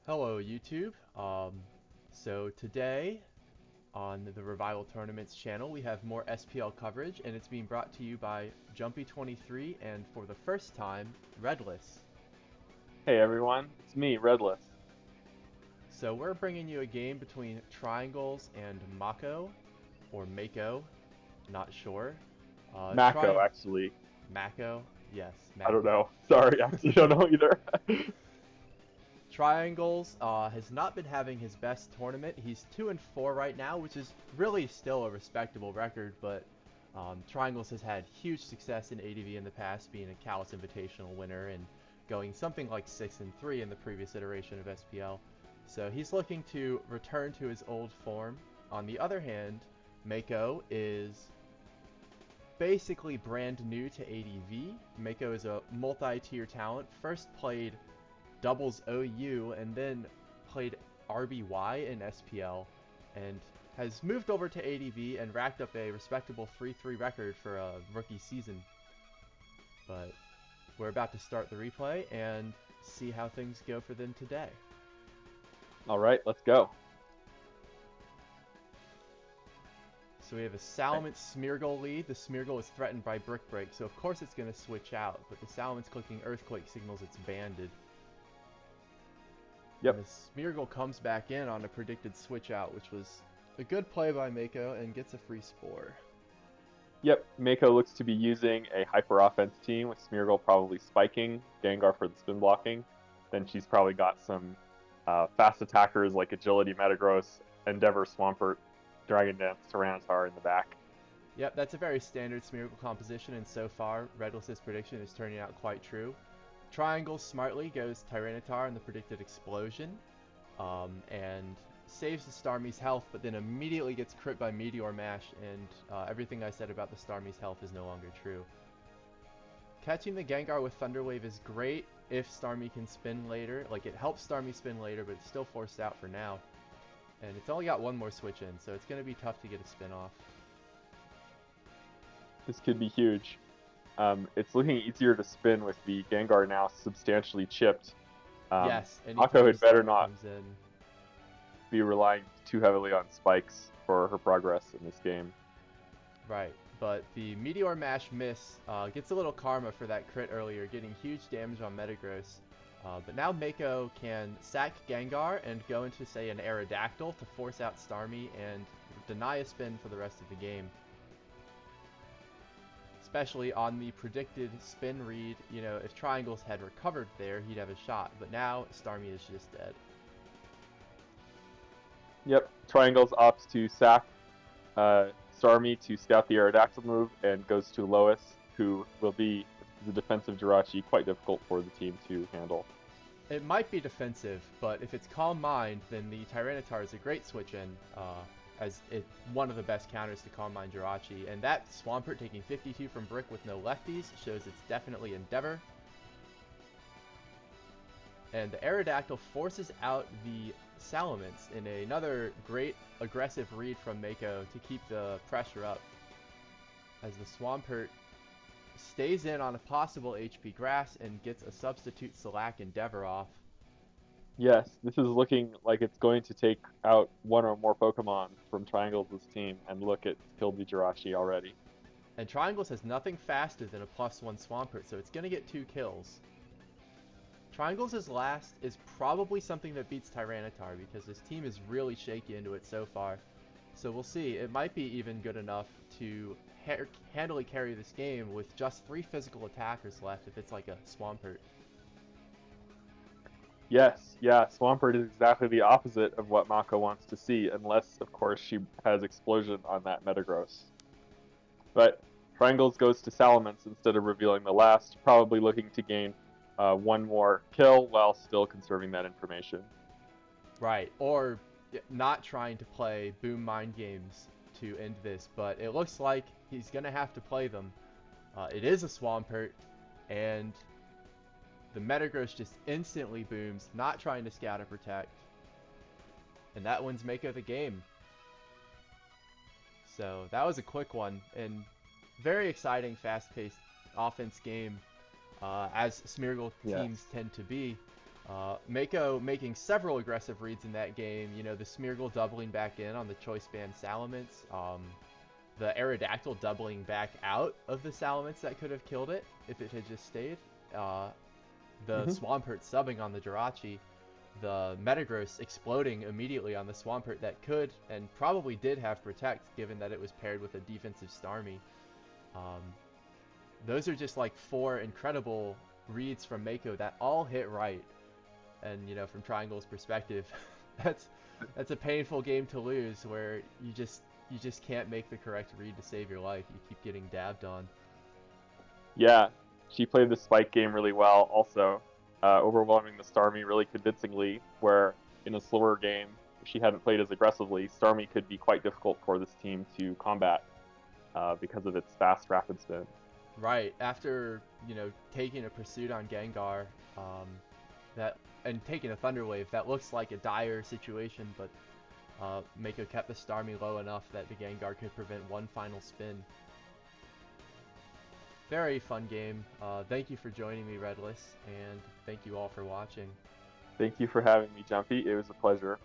Hello YouTube. So today on the Revival Tournaments channel we have more SPL coverage and it's being brought to you by Jumpy23 and for the first time Redless. Hey everyone, it's me, Redless. So we're bringing you a game between Triangles and Mako or Mako, not sure. Mako, Try actually. Mako, yes, I don't Mako. know. Sorry, actually don't know either. Triangles has not been having his best tournament. He's 2-4 right now, which is really still a respectable record, but Triangles has had huge success in ADV in the past, being a Callus Invitational winner and going something like 6-3 in the previous iteration of SPL. So he's looking to return to his old form. On the other hand, Mako is basically brand new to ADV. Mako is a multi-tier talent, first played doubles OU and then played RBY in SPL and has moved over to ADV and racked up a respectable 3-3 record for a rookie season. But we're about to start the replay and see how things go for them today. Alright, let's go. So we have a Salamence Smeargle lead. The Smeargle is threatened by Brick Break, so of course it's going to switch out, but the Salamence clicking Earthquake signals it's banded. Yep. And the Smeargle comes back in on a predicted switch out, which was a good play by Mako and gets a free Spore. Yep, Mako looks to be using a hyper offense team with Smeargle probably spiking, Gengar for the spin blocking. Then she's probably got some fast attackers like Agility, Metagross, Endeavor, Swampert, Dragon Dance, Tyranitar in the back. Yep, that's a very standard Smeargle composition, and so far, Redless's prediction is turning out quite true. Triangle smartly goes Tyranitar on the predicted explosion, and saves the Starmie's health, but then immediately gets crit by Meteor Mash, and everything I said about the Starmie's health is no longer true. Catching the Gengar with Thunder Wave is great if Starmie can spin later. Like, it helps Starmie spin later, but it's still forced out for now. And it's only got one more switch in, so it's going to be tough to get a spin off. This could be huge. It's looking easier to spin with the Gengar now substantially chipped. Yes, Mako anytime had better Starmie not comes in. be relying too heavily on spikes for her progress in this game. Right, but the Meteor Mash miss gets a little karma for that crit earlier, getting huge damage on Metagross. But now Mako can sack Gengar and go into, say, an Aerodactyl to force out Starmie and deny a spin for the rest of the game. Especially on the predicted spin read, you know, if Triangles had recovered there, he'd have a shot. But now, Starmie is just dead. Yep, Triangles opts to sack Starmie to scout the Aerodactyl move and goes to Lois, who will be the defensive Jirachi, quite difficult for the team to handle. It might be defensive, but if it's Calm Mind, then the Tyranitar is a great switch-in, as one of the best counters to Calm Mind Jirachi. And that Swampert taking 52 from Brick with no lefties shows it's definitely Endeavor. And the Aerodactyl forces out the Salamence in another great aggressive read from Mako to keep the pressure up. As the Swampert stays in on a possible HP Grass and gets a substitute Slack Endeavor off. Yes, this is looking like it's going to take out one or more Pokemon from Triangles' team, and look, it's killed the Jirachi already. And Triangles has nothing faster than a +1 Swampert, so it's going to get 2 kills. Triangles' last is probably something that beats Tyranitar because his team is really shaky into it so far. So we'll see. It might be even good enough to handily carry this game with just 3 physical attackers left if it's like a Swampert. Yes, yeah, Swampert is exactly the opposite of what Mako wants to see, unless, of course, she has Explosion on that Metagross. But Triangles goes to Salamence instead of revealing the last, probably looking to gain one more kill while still conserving that information. Right, or not trying to play Boom Mind games to end this, but it looks like he's going to have to play them. It is a Swampert, and the Metagross just instantly booms, not trying to scout or protect. And that wins Mako the game. So that was a quick one, and very exciting, fast-paced offense game, as Smeargle Yes. teams tend to be. Mako making several aggressive reads in that game. You know, the Smeargle doubling back in on the Choice Band Salamence. The Aerodactyl doubling back out of the Salamence that could have killed it if it had just stayed. The Swampert subbing on the Jirachi. The Metagross exploding immediately on the Swampert that could and probably did have Protect, given that it was paired with a defensive Starmie. Those are just like 4 incredible reads from Mako that all hit right. And you know, from Triangle's perspective, that's a painful game to lose, where you just can't make the correct read to save your life. You keep getting dabbed on. Yeah, she played the spike game really well. Also, overwhelming the Starmie really convincingly. Where in a slower game, if she hadn't played as aggressively, Starmie could be quite difficult for this team to combat because of its fast rapid spin. Right after taking a pursuit on Gengar, that and taking a Thunder Wave, that looks like a dire situation, but Mako kept the Starmie low enough that the Gengar could prevent one final spin. Very fun game. Thank you for joining me, Redless, and thank you all for watching. Thank you for having me, Jumpy. It was a pleasure.